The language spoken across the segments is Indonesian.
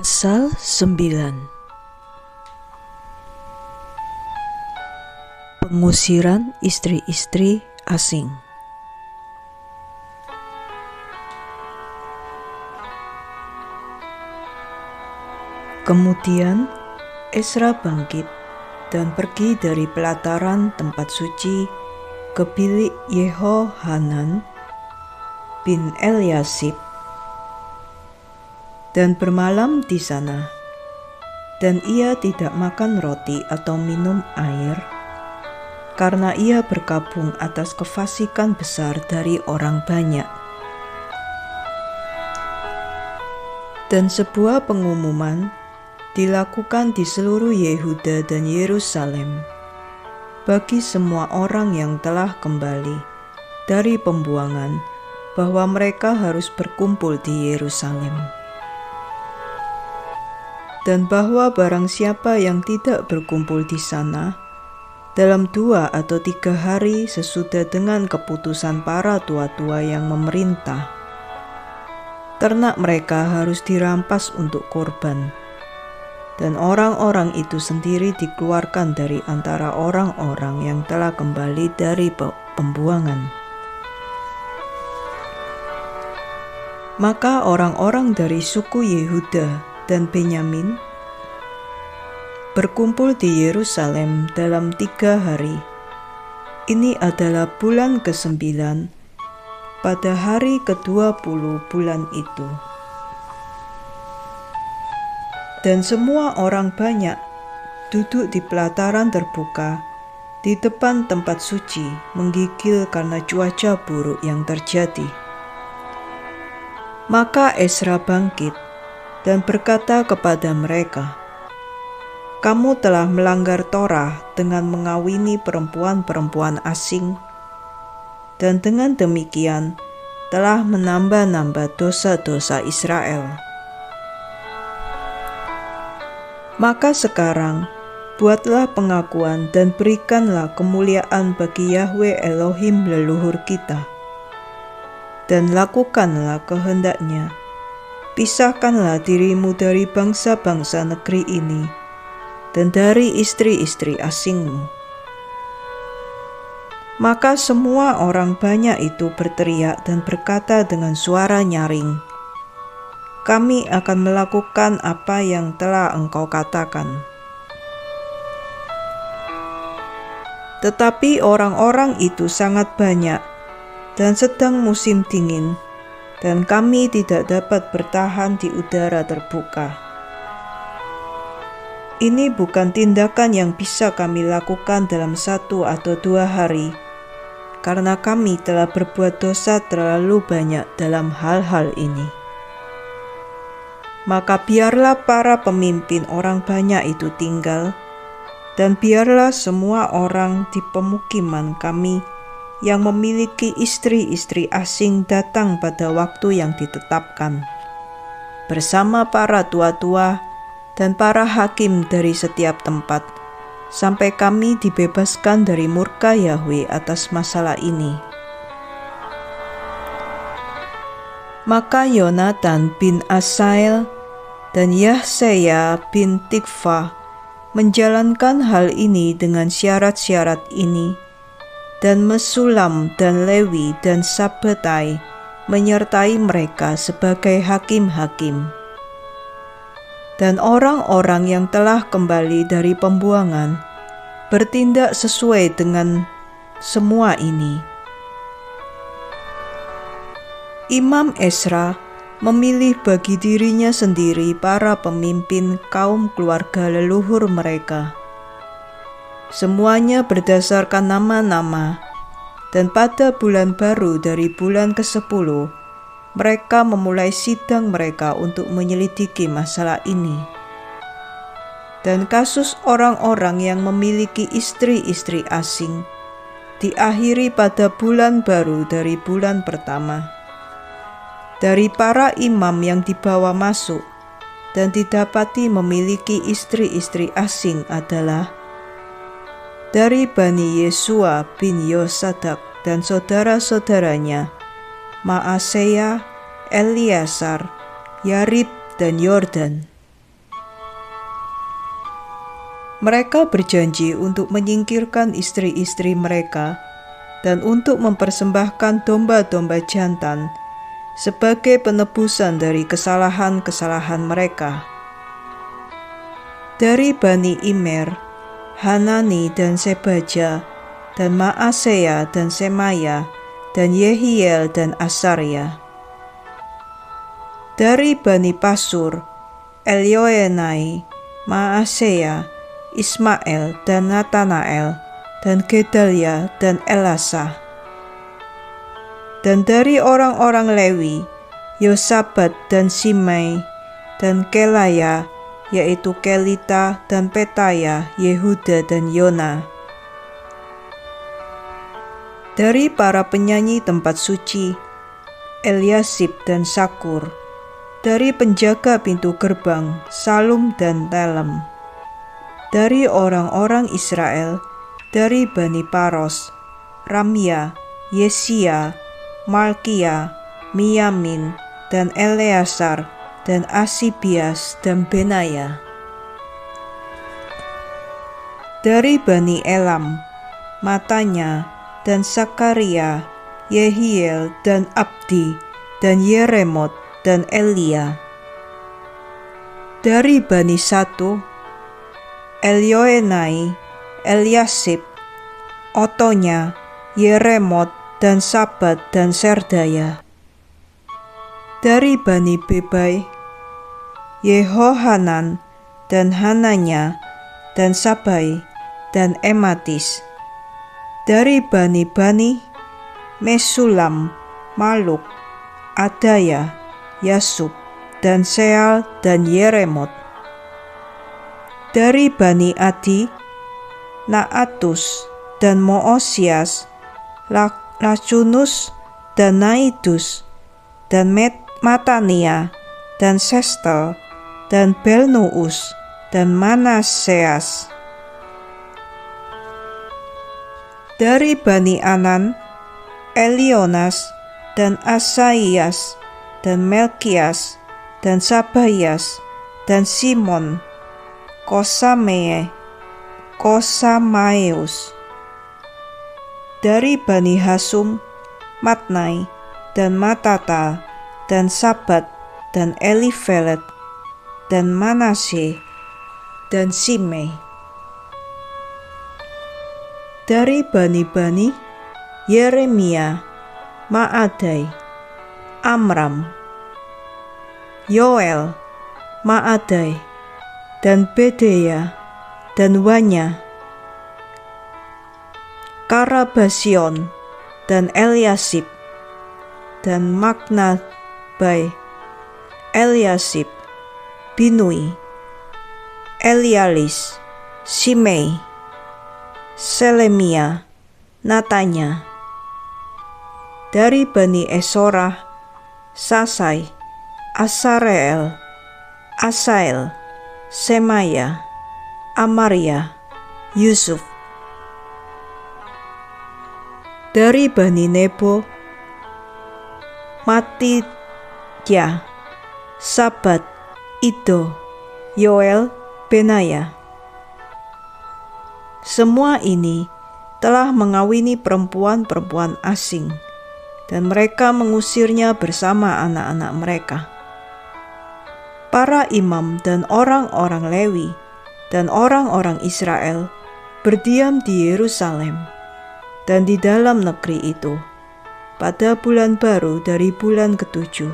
Pasal 9. Pengusiran istri-istri asing. Kemudian Ezra bangkit dan pergi dari pelataran tempat suci ke bilik Yehohanan bin Eliasib dan bermalam di sana. Dan ia tidak makan roti atau minum air, karena ia berkabung atas kefasikan besar dari orang banyak. Dan sebuah pengumuman dilakukan di seluruh Yehuda dan Yerusalem bagi semua orang yang telah kembali dari pembuangan, bahwa mereka harus berkumpul di Yerusalem. Dan bahwa barang siapa yang tidak berkumpul di sana dalam 2 atau 3 hari sesudah dengan keputusan para tua-tua yang memerintah, ternak mereka harus dirampas untuk korban, dan orang-orang itu sendiri dikeluarkan dari antara orang-orang yang telah kembali dari pembuangan. Maka orang-orang dari suku Yehuda dan Benyamin berkumpul di Yerusalem dalam 3 hari. Ini adalah bulan ke-9 pada hari ke-20 bulan itu. Dan semua orang banyak duduk di pelataran terbuka di depan tempat suci, menggigil karena cuaca buruk yang terjadi. Maka Ezra bangkit dan berkata kepada mereka, "Kamu telah melanggar Torah dengan mengawini perempuan-perempuan asing, dan dengan demikian telah menambah-nambah dosa-dosa Israel. Maka sekarang buatlah pengakuan dan berikanlah kemuliaan bagi Yahwe Elohim leluhur kita, dan lakukanlah kehendaknya. Pisahkanlah dirimu dari bangsa-bangsa negeri ini dan dari istri-istri asingmu." Maka semua orang banyak itu berteriak dan berkata dengan suara nyaring, "Kami akan melakukan apa yang telah engkau katakan." Tetapi orang-orang itu sangat banyak dan sedang musim dingin, dan kami tidak dapat bertahan di udara terbuka. Ini bukan tindakan yang bisa kami lakukan dalam 1 atau 2 hari, karena kami telah berbuat dosa terlalu banyak dalam hal-hal ini. Maka biarlah para pemimpin orang banyak itu tinggal, dan biarlah semua orang di pemukiman kami yang memiliki istri-istri asing datang pada waktu yang ditetapkan, bersama para tua-tua dan para hakim dari setiap tempat, sampai kami dibebaskan dari murka Yahwe atas masalah ini. Maka Yonatan bin Asael dan Yahseya bin Tikva menjalankan hal ini dengan syarat-syarat ini, dan Mesulam dan Lewi dan Sabbetai menyertai mereka sebagai hakim-hakim. Dan orang-orang yang telah kembali dari pembuangan bertindak sesuai dengan semua ini. Imam Ezra memilih bagi dirinya sendiri para pemimpin kaum keluarga leluhur mereka, semuanya berdasarkan nama-nama, dan pada bulan baru dari bulan ke-10, mereka memulai sidang mereka untuk menyelidiki masalah ini. Dan kasus orang-orang yang memiliki istri-istri asing diakhiri pada bulan baru dari bulan pertama. Dari para imam yang dibawa masuk dan didapati memiliki istri-istri asing adalah dari Bani Yesua bin Yosadak dan saudara-saudaranya, Maaseya, Eliasar, Yarib, dan Yordan. Mereka berjanji untuk menyingkirkan istri-istri mereka dan untuk mempersembahkan domba-domba jantan sebagai penebusan dari kesalahan-kesalahan mereka. Dari Bani Immer, Hanani dan Sebaja, dan Maaseya dan Semaya, dan Yehiel dan Asaria. Dari Bani Pasur, Elioenai, Maaseya, Ismael dan Natanael, dan Gedalia dan Elasa. Dan dari orang-orang Lewi, Yosabat dan Simei, dan Kelaya, yaitu Kelita dan Petaya, Yehuda dan Yona. Dari para penyanyi tempat suci, Eliasib dan Sakur. Dari penjaga pintu gerbang, Salum dan Telem. Dari orang-orang Israel, dari Bani Paros, Ramya, Yesia, Malkia, Miyamin, dan Eleasar, dan Asibias dan Benaya. Dari Bani Elam, Matanya, dan Sakaria, Yehiel, dan Abdi, dan Yeremot, dan Elia. Dari Bani Satu, Elioenai, Eliasib, Otonya, Yeremot, dan Sabat, dan Serdaya. Dari Bani Bebai, Yehohanan, dan Hananya, dan Sabai, dan Ematis. Dari Bani, Mesulam, Maluk, Adaya, Yasub, dan Seal, dan Yeremot. Dari Bani Adi, Naatus, dan Moosias, Lacunus, dan Naidus, dan Matania, dan Sestel, dan Belnuus, dan Manaseas. Dari Bani Anan, Elionas, dan Asaias, dan Melkias, dan Sabayas, dan Simon, Kosamaeus. Dari Bani Hasum, Matnai, dan Matata, dan Sabat, dan Elifelet, dan Manase, dan Simei. Dari Bani, Yeremia, Maadai, Amram, Yoel, Maadai, dan Bedeya, dan Wanya, Karabasion, dan Eliasib, dan Maknabai, Eliasib, Binui, Elialis, Simei, Selemia, Natanya. Dari Bani Esorah, Sasai, Asareel, Asael, Semaya, Amaria, Yusuf. Dari Bani Nebo, Matidya, Sabat, Ido, Yoel, Benaya. Semua ini telah mengawini perempuan-perempuan asing, dan mereka mengusirnya bersama anak-anak mereka. Para imam dan orang-orang Lewi dan orang-orang Israel berdiam di Yerusalem dan di dalam negeri itu pada bulan baru dari bulan ke-7,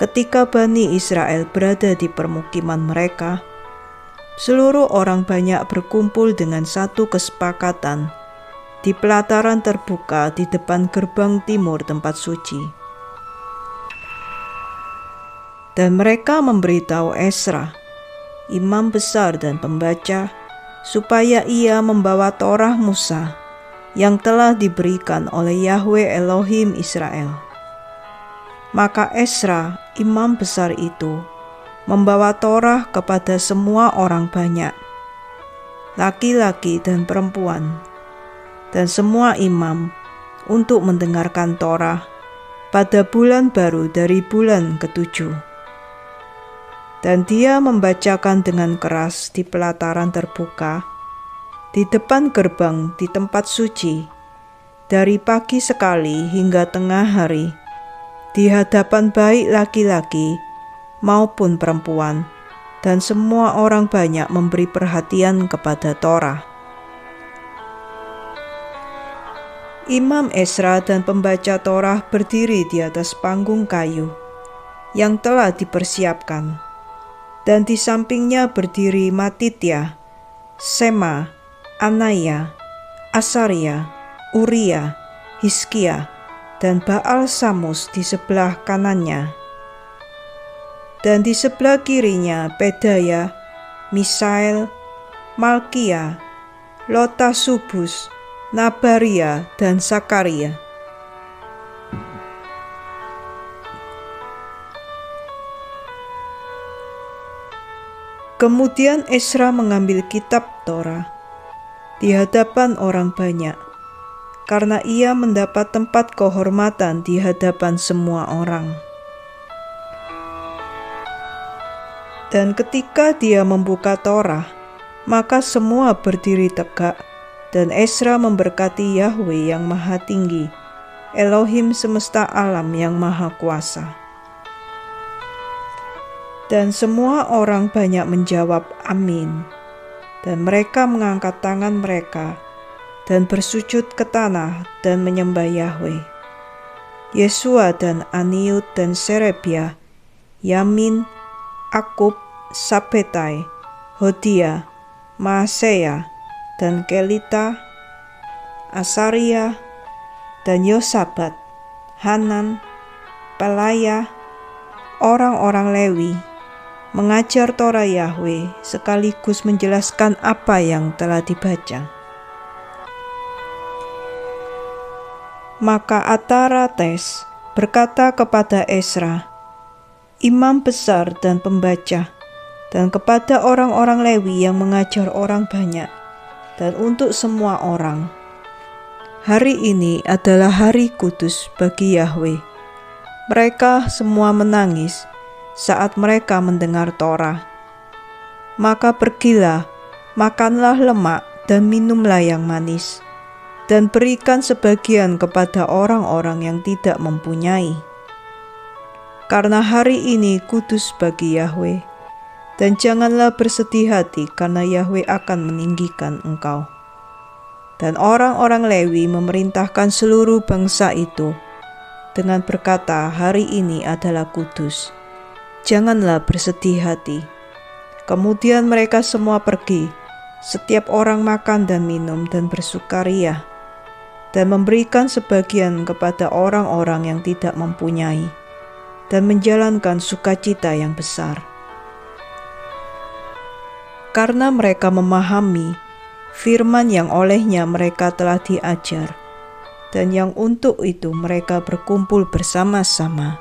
ketika Bani Israel berada di permukiman mereka. Seluruh orang banyak berkumpul dengan satu kesepakatan di pelataran terbuka di depan gerbang timur tempat suci. Dan mereka memberitahu Esra, imam besar dan pembaca, supaya ia membawa Torah Musa yang telah diberikan oleh Yahwe Elohim Israel. Maka Esra, imam besar itu, membawa Torah kepada semua orang banyak, laki-laki dan perempuan, dan semua imam untuk mendengarkan Torah pada bulan baru dari bulan ke-7. Dan dia membacakan dengan keras di pelataran terbuka, di depan gerbang di tempat suci, dari pagi sekali hingga tengah hari, di hadapan baik laki-laki maupun perempuan, dan semua orang banyak memberi perhatian kepada Torah. Imam Ezra dan pembaca Torah berdiri di atas panggung kayu yang telah dipersiapkan, dan di sampingnya berdiri Matitya, Sema, Anaya, Asaria, Uria, Hizkia, dan Baal Samus di sebelah kanannya. Dan di sebelah kirinya Pedaya, Misael, Malkia, Lotasubus, Nabaria, dan Sakaria. Kemudian Ezra mengambil kitab Torah di hadapan orang banyak, karena ia mendapat tempat kehormatan di hadapan semua orang. Dan ketika dia membuka Torah, maka semua berdiri tegak, dan Ezra memberkati Yahwe yang Maha Tinggi, Elohim semesta alam yang Maha Kuasa. Dan semua orang banyak menjawab amin, dan mereka mengangkat tangan mereka dan bersujud ke tanah dan menyembah Yahwe. Yesua dan Aniud dan Serebia, Yamin, Akub, Sabetai, Hodia, Maaseya, dan Kelita, Asaria, dan Yosabat, Hanan, Pelaya, orang-orang Lewi, mengajar Torah Yahwe sekaligus menjelaskan apa yang telah dibaca. Maka Atarates berkata kepada Ezra, imam besar dan pembaca, dan kepada orang-orang Lewi yang mengajar orang banyak, dan untuk semua orang, hari ini adalah hari kudus bagi Yahwe. Mereka semua menangis saat mereka mendengar Torah. Maka pergilah, makanlah lemak dan minumlah yang manis, dan berikan sebagian kepada orang-orang yang tidak mempunyai. Karena hari ini kudus bagi Yahwe, dan janganlah bersedih hati karena Yahwe akan meninggikan engkau. Dan orang-orang Lewi memerintahkan seluruh bangsa itu dengan berkata, hari ini adalah kudus. Janganlah bersedih hati. Kemudian mereka semua pergi, setiap orang makan dan minum dan bersukaria, dan memberikan sebagian kepada orang-orang yang tidak mempunyai, dan menjalankan sukacita yang besar. Karena mereka memahami firman yang olehnya mereka telah diajar, dan yang untuk itu mereka berkumpul bersama-sama.